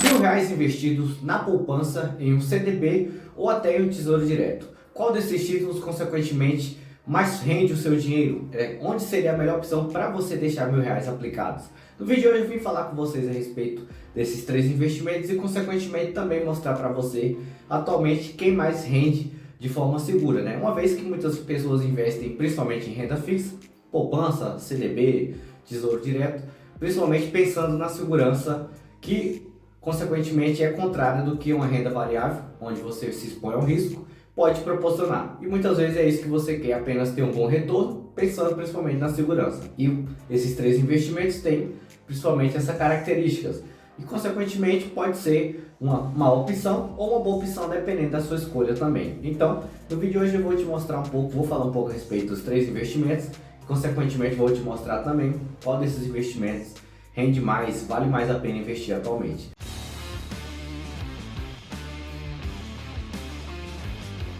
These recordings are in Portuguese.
R$ 1.000 investidos na poupança em um CDB ou até em um tesouro direto. Qual desses títulos, consequentemente, mais rende o seu dinheiro? Onde seria a melhor opção para você deixar R$ 1.000 aplicados? No vídeo de hoje eu vim falar com vocês a respeito desses três investimentos e, consequentemente, também mostrar para você atualmente quem mais rende de forma segura, né? Uma vez que muitas pessoas investem principalmente em renda fixa, poupança, CDB, tesouro direto, principalmente pensando na segurança que consequentemente é contrária do que uma renda variável, onde você se expõe ao risco, pode proporcionar. E muitas vezes é isso que você quer, apenas ter um bom retorno, pensando principalmente na segurança. E esses três investimentos têm principalmente essas características. E consequentemente pode ser uma má opção ou uma boa opção, dependendo da sua escolha também. Então, no vídeo de hoje eu vou te mostrar um pouco, vou falar um pouco a respeito dos três investimentos. Consequentemente vou te mostrar também qual desses investimentos rende mais, vale mais a pena investir atualmente.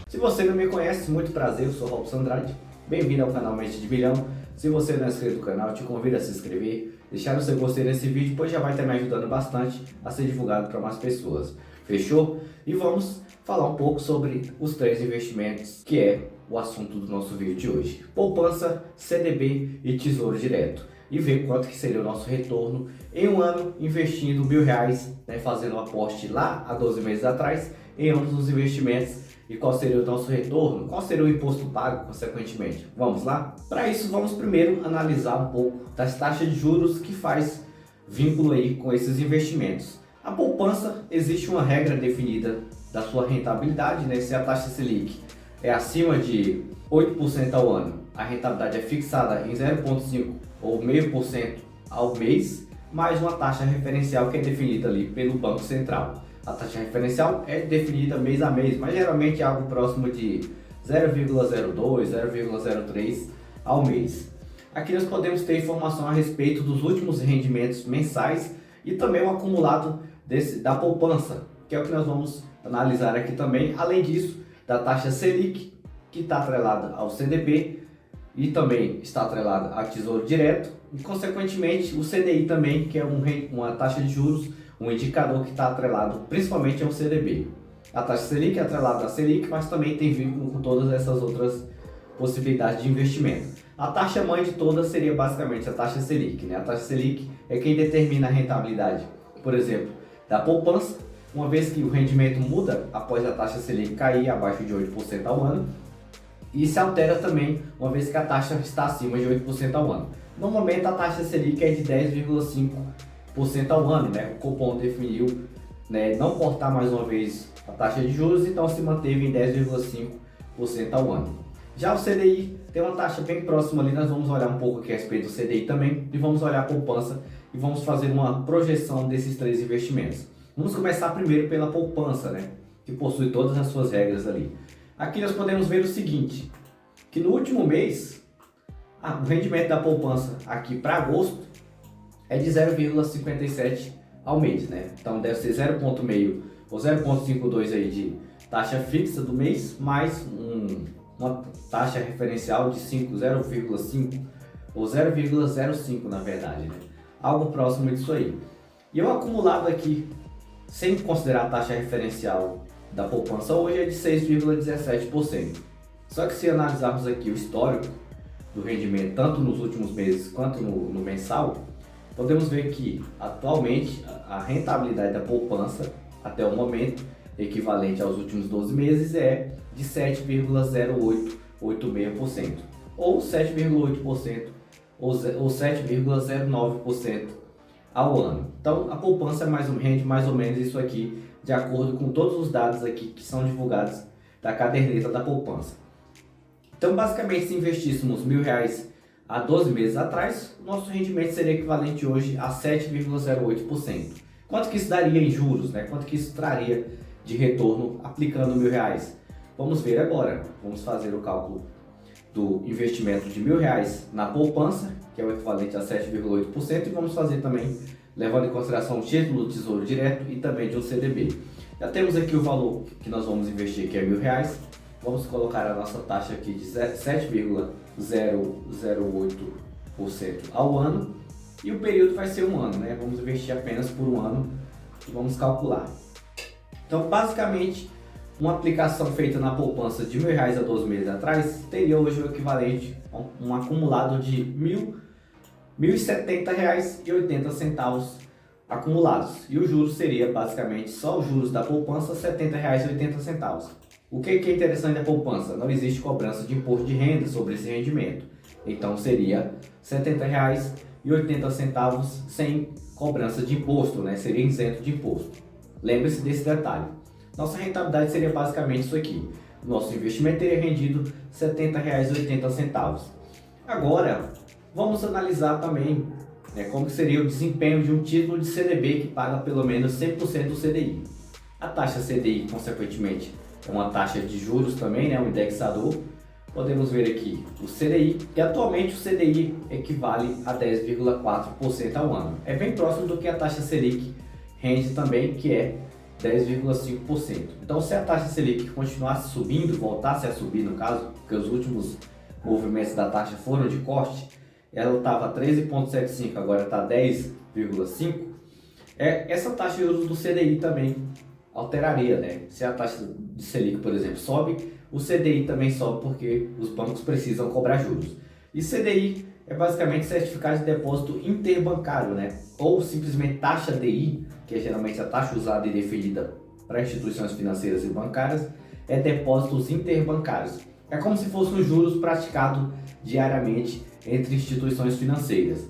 Se você não me conhece, muito prazer, eu sou Robson Andrade, bem-vindo ao canal Mente de Bilhão. Se você não é inscrito no canal, eu te convido a se inscrever, deixar o seu gostei nesse vídeo, pois já vai estar me ajudando bastante a ser divulgado para mais pessoas. Fechou? E vamos falar um pouco sobre os três investimentos, que é o assunto do nosso vídeo de hoje. Poupança, CDB e Tesouro Direto. E ver quanto que seria o nosso retorno em um ano investindo R$ 1.000, né, fazendo um aporte lá há 12 meses atrás em ambos os investimentos. E qual seria o nosso retorno? Qual seria o imposto pago, consequentemente? Vamos lá? Para isso, vamos primeiro analisar um pouco das taxas de juros que faz vínculo aí com esses investimentos. A poupança, existe uma regra definida da sua rentabilidade, né? Se a taxa Selic é acima de 8% ao ano, a rentabilidade é fixada em 0,5% ou 0,5% ao mês, mais uma taxa referencial que é definida ali pelo Banco Central. A taxa referencial é definida mês a mês, mas geralmente é algo próximo de 0,02, 0,03 ao mês. Aqui nós podemos ter informação a respeito dos últimos rendimentos mensais e também o acumulado da poupança, que é o que nós vamos analisar aqui também. Além disso, da taxa Selic, que está atrelada ao CDB e também está atrelada ao Tesouro Direto, e consequentemente o CDI também, que é uma taxa de juros, um indicador que está atrelado principalmente ao CDB. A taxa Selic é atrelada à Selic, mas também tem vínculo com todas essas outras possibilidades de investimento. A taxa mãe de todas seria basicamente a taxa Selic, né? A taxa Selic é quem determina a rentabilidade, por exemplo, da poupança, uma vez que o rendimento muda após a taxa Selic cair abaixo de 8% ao ano, e se altera também uma vez que a taxa está acima de 8% ao ano. No momento a taxa Selic é de 10,5% ao ano, né? O Copom definiu, né, não cortar mais uma vez a taxa de juros, então se manteve em 10,5% ao ano. Já o CDI tem uma taxa bem próxima ali, nós vamos olhar um pouco aqui a respeito do CDI também, e vamos olhar a poupança e vamos fazer uma projeção desses três investimentos. Vamos começar primeiro pela poupança, né, que possui todas as suas regras ali. Aqui nós podemos ver o seguinte, que no último mês, o rendimento da poupança aqui para agosto é de 0,57 ao mês, né? Então deve ser 0,5 ou 0,52 aí de taxa fixa do mês, mais uma taxa referencial de 0,5 ou 0,05 na verdade, né? Algo próximo disso aí. E o acumulado aqui, sem considerar a taxa referencial da poupança hoje, é de 6,17%. Só que se analisarmos aqui o histórico do rendimento, tanto nos últimos meses quanto no mensal, podemos ver que atualmente a rentabilidade da poupança até o momento, equivalente aos últimos 12 meses, é de 7,0886% ou 7,8% ou 7,09% ao ano. Então a poupança rende mais ou menos isso aqui, de acordo com todos os dados aqui que são divulgados da caderneta da poupança. Então basicamente, se investíssemos R$ 1.000 há 12 meses atrás, o nosso rendimento seria equivalente hoje a 7,08%. Quanto que isso daria em juros, né? Quanto que isso traria de retorno aplicando R$ 1.000? Vamos ver agora. Vamos fazer o cálculo do investimento de R$ 1.000 na poupança, que é o equivalente a 7,8%, e vamos fazer também levando em consideração o título do Tesouro Direto e também de um CDB. Já temos aqui o valor que nós vamos investir, que é R$ 1.000. Vamos colocar a nossa taxa aqui de 7,008% ao ano, e o período vai ser um ano, né? Vamos investir apenas por um ano Vamos calcular. Então, basicamente, uma aplicação feita na poupança de R$ 1.000 há 12 meses atrás teria hoje o equivalente a um acumulado de R$ 1.070,80 acumulados. E o juros seria basicamente só os juros da poupança, R$ 70,80. O que é interessante da poupança? Não existe cobrança de imposto de renda sobre esse rendimento. Então seria R$ 70,80 sem cobrança de imposto, né? Seria isento de imposto. Lembre-se desse detalhe. Nossa rentabilidade seria basicamente isso aqui. Nosso investimento teria rendido R$ 70,80. Agora, vamos analisar também, né, como seria o desempenho de um título de CDB que paga pelo menos 100% do CDI. A taxa CDI, consequentemente, é uma taxa de juros também, né, um indexador. Podemos ver aqui o CDI, que atualmente o CDI equivale a 10,4% ao ano. É bem próximo do que a taxa Selic rende também, que é 10,5%. Então, se a taxa Selic continuasse subindo, voltasse a subir no caso, porque os últimos movimentos da taxa foram de corte, ela estava 13,75, agora está 10,5%. Essa taxa de juros do CDI também alteraria, né? Se a taxa de Selic, por exemplo, sobe, o CDI também sobe porque os bancos precisam cobrar juros. E CDI é basicamente certificado de depósito interbancário, né? Ou simplesmente taxa DI, que é geralmente a taxa usada e definida para instituições financeiras e bancárias, é depósitos interbancários. É como se fosse um juros praticado diariamente entre instituições financeiras.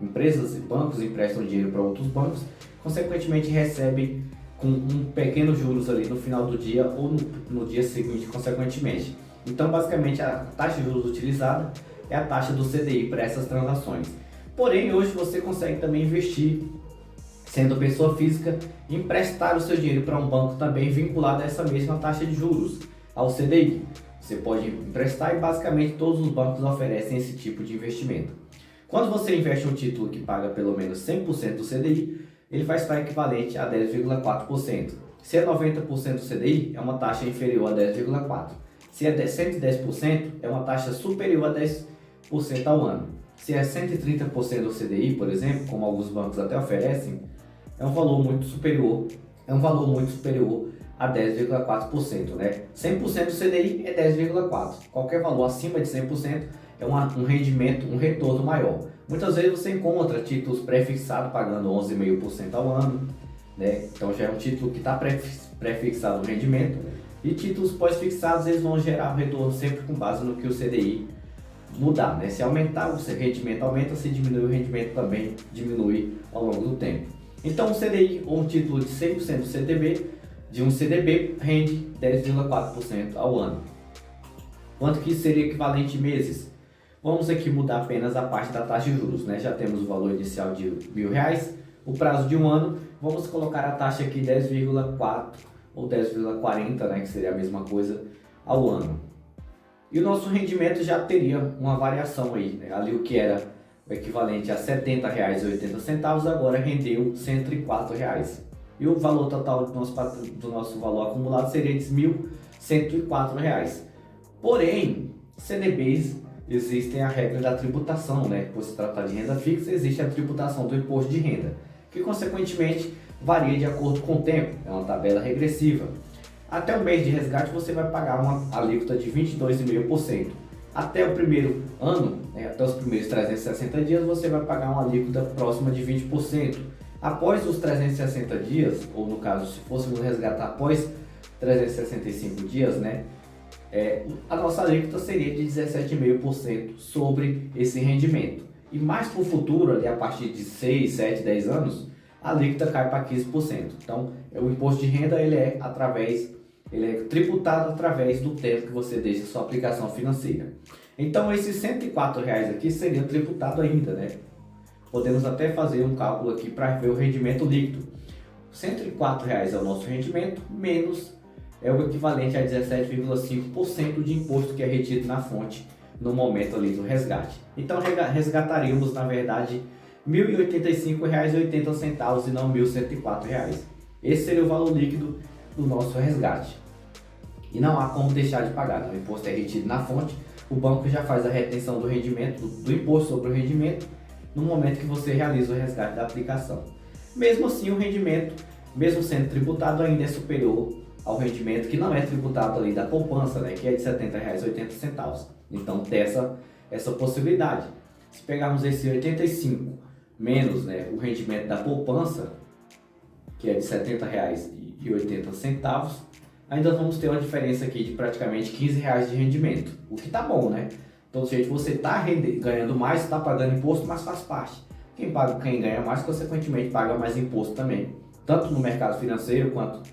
Empresas e bancos emprestam dinheiro para outros bancos, consequentemente recebem com um pequeno juros ali no final do dia ou no dia seguinte, consequentemente. Então, basicamente, a taxa de juros utilizada é a taxa do CDI para essas transações. Porém, hoje você consegue também investir, sendo pessoa física, e emprestar o seu dinheiro para um banco também vinculado a essa mesma taxa de juros, ao CDI. Você pode emprestar e basicamente todos os bancos oferecem esse tipo de investimento. Quando você investe em um título que paga pelo menos 100% do CDI, ele vai estar equivalente a 10,4%. Se é 90% do CDI, é uma taxa inferior a 10,4%. Se é 110%, é uma taxa superior a 10% ao ano. Se é 130% do CDI, por exemplo, como alguns bancos até oferecem, é um valor muito superior a 10,4%, né? 100% do CDI é 10,4%. Qualquer valor acima de 100% é um rendimento, um retorno maior. Muitas vezes você encontra títulos pré-fixados pagando 11,5% ao ano, né? Então já é um título que está pré-fixado o rendimento, e títulos pós-fixados eles vão gerar um retorno sempre com base no que o CDI mudar, né? Se aumentar, o rendimento aumenta, se diminuir, o rendimento também diminui ao longo do tempo. Então o CDI ou um título de 100% do CDB rende 10,4% ao ano. Quanto que isso seria equivalente em meses? Vamos aqui mudar apenas a parte da taxa de juros, né? Já temos o valor inicial de R$ 1.000, o prazo de um ano, vamos colocar a taxa aqui 10,4 ou 10,40, né? Que seria a mesma coisa ao ano. E o nosso rendimento já teria uma variação aí, né? Ali o que era o equivalente a R$ 70,80 agora rendeu R$ 104,00. E o valor total do nosso valor acumulado seria de R$ 1.104,00. Porém, CDBs existem a regra da tributação, né? Por se tratar de renda fixa, existe a tributação do imposto de renda, que consequentemente varia de acordo com o tempo, é uma tabela regressiva. Até o mês de resgate você vai pagar uma alíquota de 22,5%. Até o primeiro ano, né, até os primeiros 360 dias, você vai pagar uma alíquota próxima de 20%. Após os 360 dias, ou no caso, se fôssemos resgatar após 365 dias, né, a nossa alíquota seria de 17,5% sobre esse rendimento. E mais para o futuro, ali a partir de 6, 7, 10 anos, a alíquota cai para 15%. Então, o imposto de renda ele é tributado através do tempo que você deixa sua aplicação financeira. Então, esses R$ 104,00 aqui seriam tributados ainda, né? Podemos até fazer um cálculo aqui para ver o rendimento líquido. R$ 104,00 é o nosso rendimento, menos é o equivalente a 17,5% de imposto que é retido na fonte no momento ali do resgate. Então resgataríamos, na verdade, R$ 1.085,80 e não R$ 1.104,00. Esse seria o valor líquido do nosso resgate. E não há como deixar de pagar, né? O imposto é retido na fonte, o banco já faz a retenção do rendimento, do imposto sobre o rendimento, no momento que você realiza o resgate da aplicação. Mesmo assim, o rendimento, mesmo sendo tributado, ainda é superior ao rendimento que não é tributado ali da poupança, né, que é de R$ 70,80. Então tem essa possibilidade. Se pegarmos esse 85 menos, né, o rendimento da poupança, que é de R$ 70,80, ainda vamos ter uma diferença aqui de praticamente R$ 15 de rendimento, o que tá bom, né? Então, se você está ganhando mais, está pagando imposto, mas faz parte. Quem ganha mais, consequentemente, paga mais imposto também, tanto no mercado financeiro quanto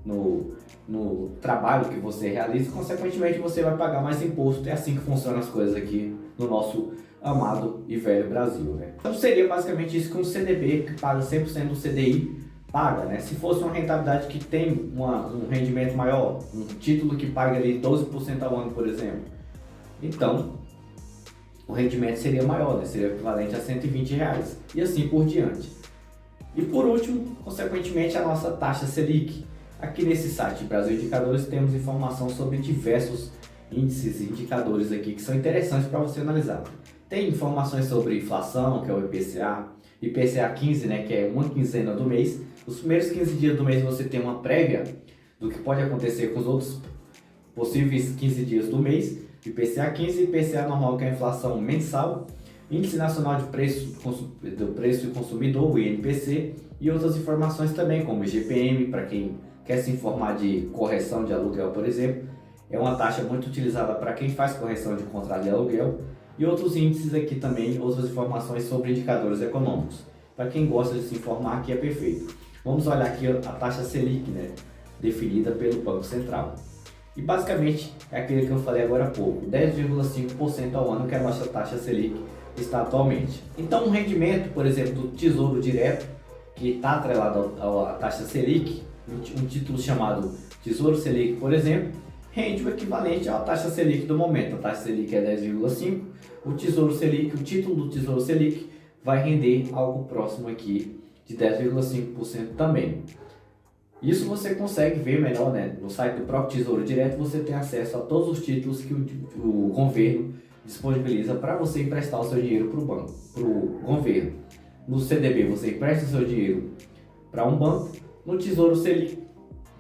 no trabalho que você realiza, consequentemente você vai pagar mais imposto. É assim que funcionam as coisas aqui no nosso amado e velho Brasil, né? Então seria basicamente isso que um CDB que paga 100% do CDI paga, né? Se fosse uma rentabilidade que tem um rendimento maior, um título que paga ali 12% ao ano, por exemplo, então o rendimento seria maior, né? Seria equivalente a R$ 120 e assim por diante. E por último, consequentemente, a nossa taxa Selic. Aqui nesse site Brasil Indicadores temos informação sobre diversos índices e indicadores aqui que são interessantes para você analisar. Tem informações sobre inflação, que é o IPCA 15, né, que é uma quinzena do mês. Os primeiros 15 dias do mês você tem uma prévia do que pode acontecer com os outros possíveis 15 dias do mês. IPCA 15 e IPCA normal, que é a inflação mensal. Índice Nacional de Preço do Preço do Consumidor, o INPC, e outras informações também, como o IGPM, para quem quer se informar de correção de aluguel, por exemplo. É uma taxa muito utilizada para quem faz correção de contrato de aluguel. E outros índices aqui também, outras informações sobre indicadores econômicos. Para quem gosta de se informar, aqui é perfeito. Vamos olhar aqui a taxa Selic, né, definida pelo Banco Central. E basicamente é aquele que eu falei agora há pouco, 10,5% ao ano que a nossa taxa Selic está atualmente. Então um rendimento, por exemplo, do Tesouro Direto, que está atrelado à taxa Selic, um título chamado Tesouro Selic, por exemplo, rende o equivalente à taxa Selic do momento. A taxa Selic é 10,5%, o Tesouro Selic, o título do Tesouro Selic vai render algo próximo aqui de 10,5% também. Isso você consegue ver melhor, né? No site do próprio Tesouro Direto você tem acesso a todos os títulos que o governo disponibiliza para você emprestar o seu dinheiro para o banco, para o governo. No CDB você empresta o seu dinheiro para um banco, no Tesouro Selic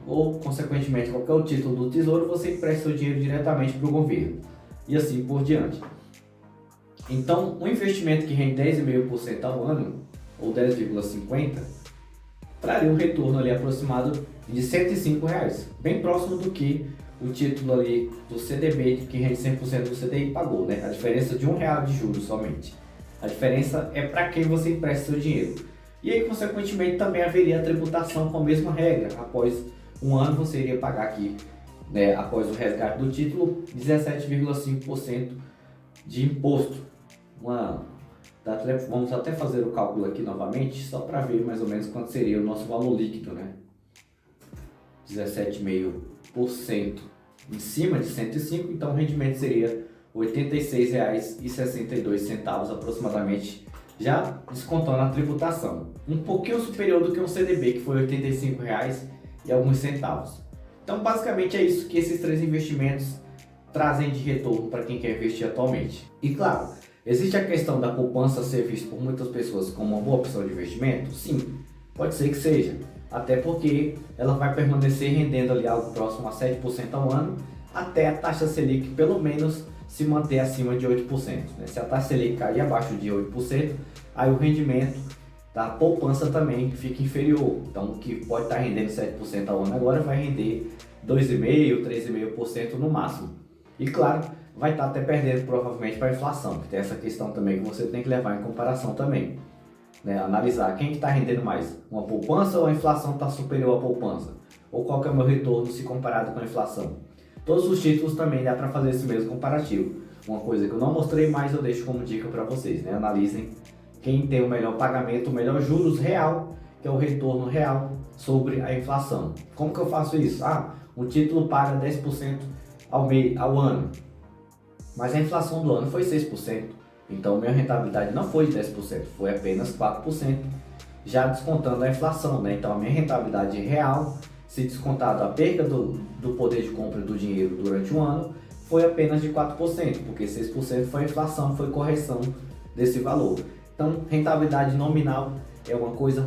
ou consequentemente qualquer título do Tesouro você empresta o seu dinheiro diretamente para o governo e assim por diante. Então um investimento que rende 10,5% ao ano ou 10,50% traria um retorno ali aproximado de R$ 105, bem próximo do que o título ali do CDB, que rende 100% do CDI, pagou, né? A diferença de R$ 1 de juros somente. A diferença é para quem você empresta seu dinheiro. E aí, consequentemente, também haveria a tributação com a mesma regra. Após um ano, você iria pagar aqui, né, após o resgate do título, 17,5% de imposto. Vamos até fazer o cálculo aqui novamente, só para ver mais ou menos quanto seria o nosso valor líquido, né? 17,5% em cima de 105, então o rendimento seria R$ 86,62 aproximadamente, já descontando a tributação. Um pouquinho superior do que um CDB, que foi R$ 85 e alguns centavos. Então basicamente é isso que esses três investimentos trazem de retorno para quem quer investir atualmente. E claro, existe a questão da poupança ser vista por muitas pessoas como uma boa opção de investimento? Sim, pode ser que seja. Até porque ela vai permanecer rendendo ali algo próximo a 7% ao ano, até a taxa Selic pelo menos se manter acima de 8%. Né? Se a taxa Selic cair abaixo de 8%, aí o rendimento da poupança também fica inferior. Então o que pode estar rendendo 7% ao ano agora vai render 2,5%, 3,5% no máximo. E claro, vai estar até perdendo provavelmente para a inflação, que tem essa questão também que você tem que levar em comparação também. Né? Analisar quem está rendendo mais, uma poupança ou a inflação está superior à poupança? Ou qual que é o meu retorno se comparado com a inflação? Todos os títulos também dá para fazer esse mesmo comparativo. Uma coisa que eu não mostrei, mas eu deixo como dica para vocês, né? Analisem quem tem o melhor pagamento, o melhor juros real, que é o retorno real sobre a inflação. Como que eu faço isso? Um título paga 10% ao ano, mas a inflação do ano foi 6%. Então minha rentabilidade não foi de 10%, foi apenas 4%, já descontando a inflação, né? Então a minha rentabilidade real, se descontado a perda do poder de compra do dinheiro durante um ano, foi apenas de 4%, porque 6% foi a inflação, foi correção desse valor. Então rentabilidade nominal é uma coisa,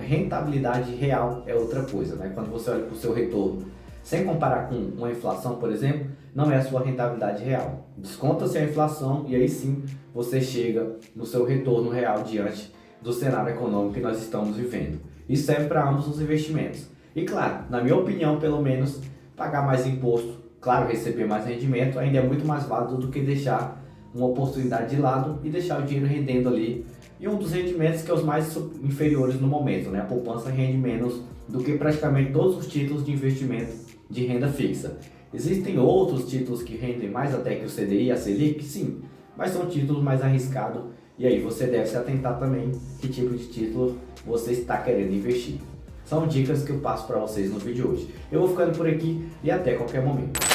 rentabilidade real é outra coisa, né? Quando você olha para o seu retorno, sem comparar com uma inflação, por exemplo, não é a sua rentabilidade real. Desconta-se a inflação e aí sim você chega no seu retorno real diante do cenário econômico que nós estamos vivendo. Isso serve para ambos os investimentos. E claro, na minha opinião, pelo menos, pagar mais imposto, claro, receber mais rendimento, ainda é muito mais válido do que deixar uma oportunidade de lado e deixar o dinheiro rendendo ali. E um dos rendimentos que é os mais inferiores no momento, né? A poupança rende menos do que praticamente todos os títulos de investimento de renda fixa. Existem outros títulos que rendem mais até que o CDI e a Selic? Sim, mas são títulos mais arriscados e aí você deve se atentar também que tipo de título você está querendo investir. São dicas que eu passo para vocês no vídeo de hoje. Eu vou ficando por aqui e até qualquer momento.